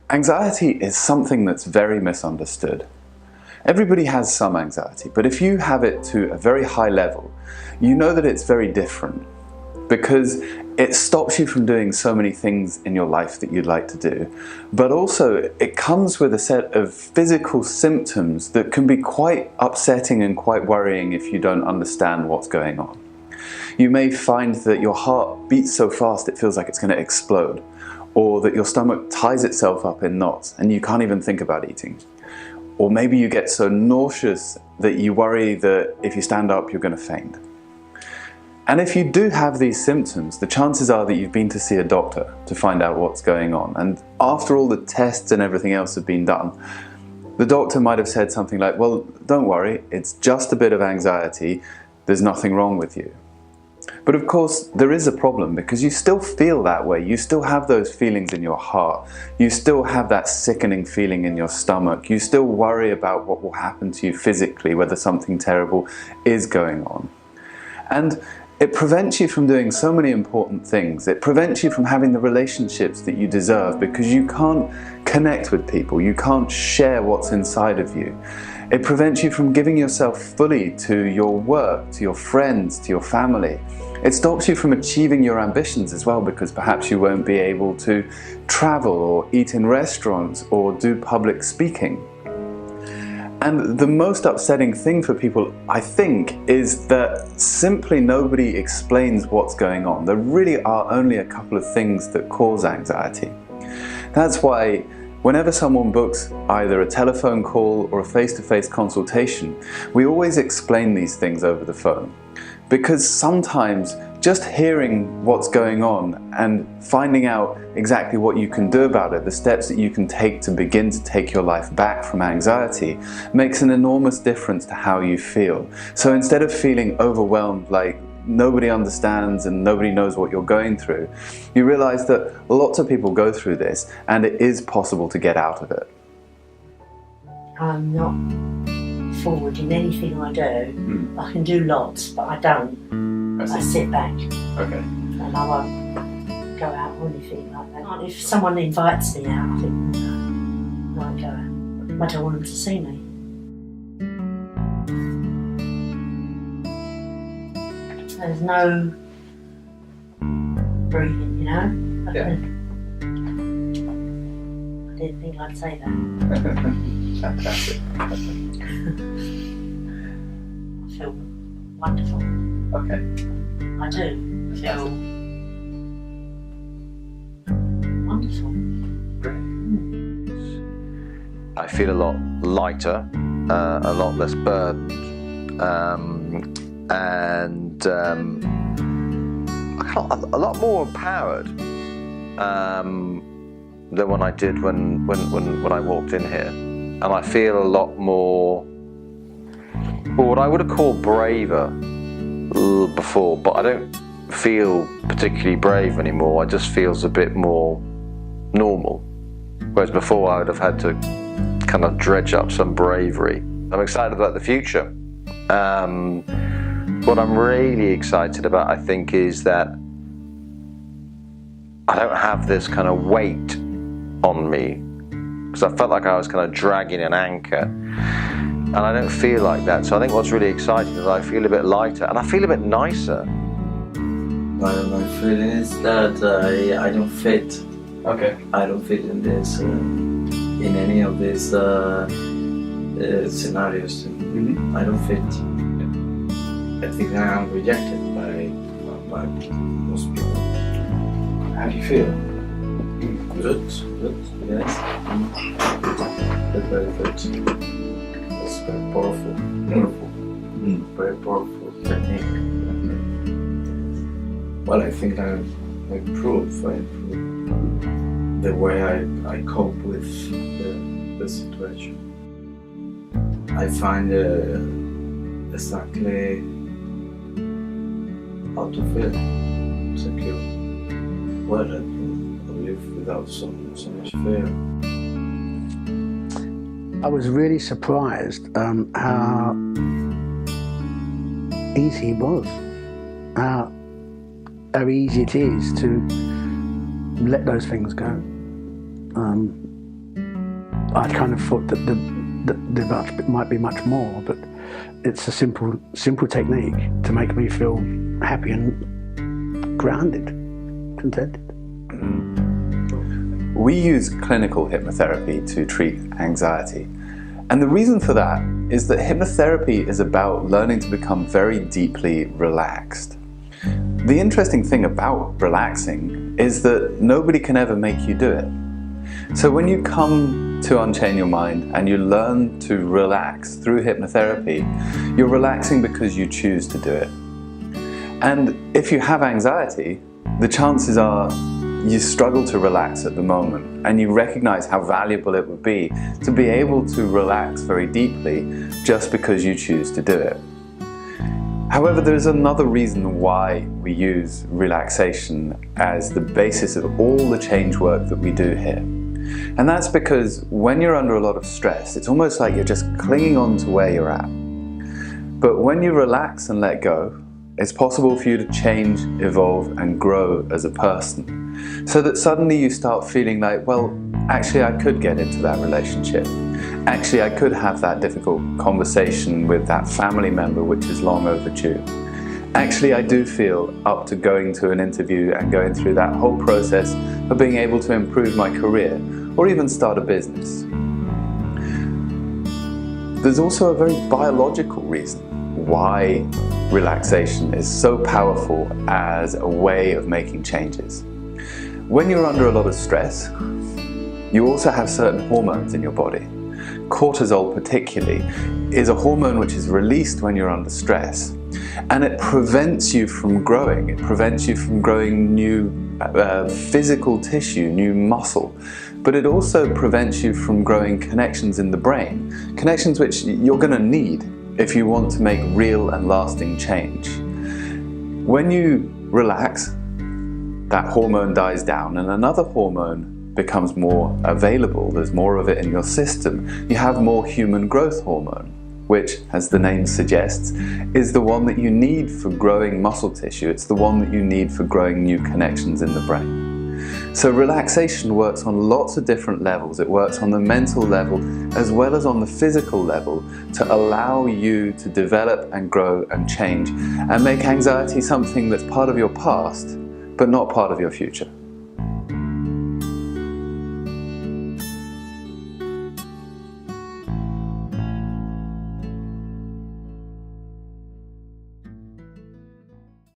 Anxiety is something that's very misunderstood. Everybody has some anxiety, but if you have it to a very high level, you know that it's very different because it stops you from doing so many things in your life that you'd like to do, but also it comes with a set of physical symptoms that can be quite upsetting and quite worrying if you don't understand what's going on. You may find that your heart beats so fast it feels like it's going to explode, or that your stomach ties itself up in knots and you can't even think about eating. Or maybe you get so nauseous that you worry that if you stand up you're going to faint. And if you do have these symptoms, the chances are that you've been to see a doctor to find out what's going on. And after all the tests and everything else have been done, the doctor might have said something like, well, don't worry, it's just a bit of anxiety, there's nothing wrong with you. But of course, there is a problem because you still feel that way. You still have those feelings in your heart. You still have that sickening feeling in your stomach. You still worry about what will happen to you physically, whether something terrible is going on. And it prevents you from doing so many important things. It prevents you from having the relationships that you deserve because you can't connect with people. You can't share what's inside of you. It prevents you from giving yourself fully to your work, to your friends, to your family. It stops you from achieving your ambitions as well because perhaps you won't be able to travel or eat in restaurants or do public speaking. And the most upsetting thing for people, I think, is that simply nobody explains what's going on. There really are only a couple of things that cause anxiety. That's why whenever someone books either a telephone call or a face-to-face consultation, we always explain these things over the phone. Because sometimes just hearing what's going on and finding out exactly what you can do about it, the steps that you can take to begin to take your life back from anxiety, makes an enormous difference to how you feel. So instead of feeling overwhelmed like nobody understands and nobody knows what you're going through, you realize that lots of people go through this and it is possible to get out of it. I'm not forward in anything I do. I can do lots, but I don't. I sit back. Okay. And I won't go out or anything like that. If someone invites me out, I think, no, I won't go out. I don't want them to see me. There's no breathing, you know? Yeah. I didn't think I'd say that. Fantastic. I feel wonderful. Okay. I do feel wonderful. Great. I feel a lot lighter, a lot less burdened, and a lot more empowered than when I did when I walked in here. And I feel a lot more, well, what I would have called braver before, but I don't feel particularly brave anymore. I just feels a bit more normal. Whereas before I would have had to kind of dredge up some bravery. I'm excited about the future. What I'm really excited about, I think, is that I don't have this kind of weight on me, because I felt like I was kind of dragging an anchor, and I don't feel like that. So I think what's really exciting is I feel a bit lighter and I feel a bit nicer. My feeling is that I don't fit. Okay. I don't fit in this, in any of these scenarios. I don't fit. I think I'm rejected by most people. How do you feel? Good, yes. Very good. It's very powerful. Very powerful technique. Well, I think I improve the way I cope with the situation. I find exactly how to feel secure, where I live without so much fear. I was really surprised how easy it was, how easy it is to let those things go. I kind of thought that there might be much more, but it's a simple technique to make me feel happy and grounded, contented. We use clinical hypnotherapy to treat anxiety. And the reason for that is that hypnotherapy is about learning to become very deeply relaxed. The interesting thing about relaxing is that nobody can ever make you do it. So when you come to Unchain Your Mind and you learn to relax through hypnotherapy, you're relaxing because you choose to do it. And if you have anxiety, the chances are you struggle to relax at the moment, and you recognize how valuable it would be to be able to relax very deeply just because you choose to do it. However, there's another reason why we use relaxation as the basis of all the change work that we do here. And that's because when you're under a lot of stress, it's almost like you're just clinging on to where you're at. But when you relax and let go, it's possible for you to change, evolve, and grow as a person. So that suddenly you start feeling like, well, actually I could get into that relationship. Actually I could have that difficult conversation with that family member which is long overdue. Actually I do feel up to going to an interview and going through that whole process of being able to improve my career or even start a business. There's also a very biological reason why relaxation is so powerful as a way of making changes. When you're under a lot of stress, you also have certain hormones in your body. Cortisol particularly is a hormone which is released when you're under stress, and it prevents you from growing. It prevents you from growing new physical tissue, new muscle, but it also prevents you from growing connections in the brain, connections which you're going to need if you want to make real and lasting change. When you relax, that hormone dies down and another hormone becomes more available. There's more of it in your system. You have more human growth hormone, which, as the name suggests, is the one that you need for growing muscle tissue. It's the one that you need for growing new connections in the brain. So relaxation works on lots of different levels. It works on the mental level as well as on the physical level to allow you to develop and grow and change and make anxiety something that's part of your past but not part of your future.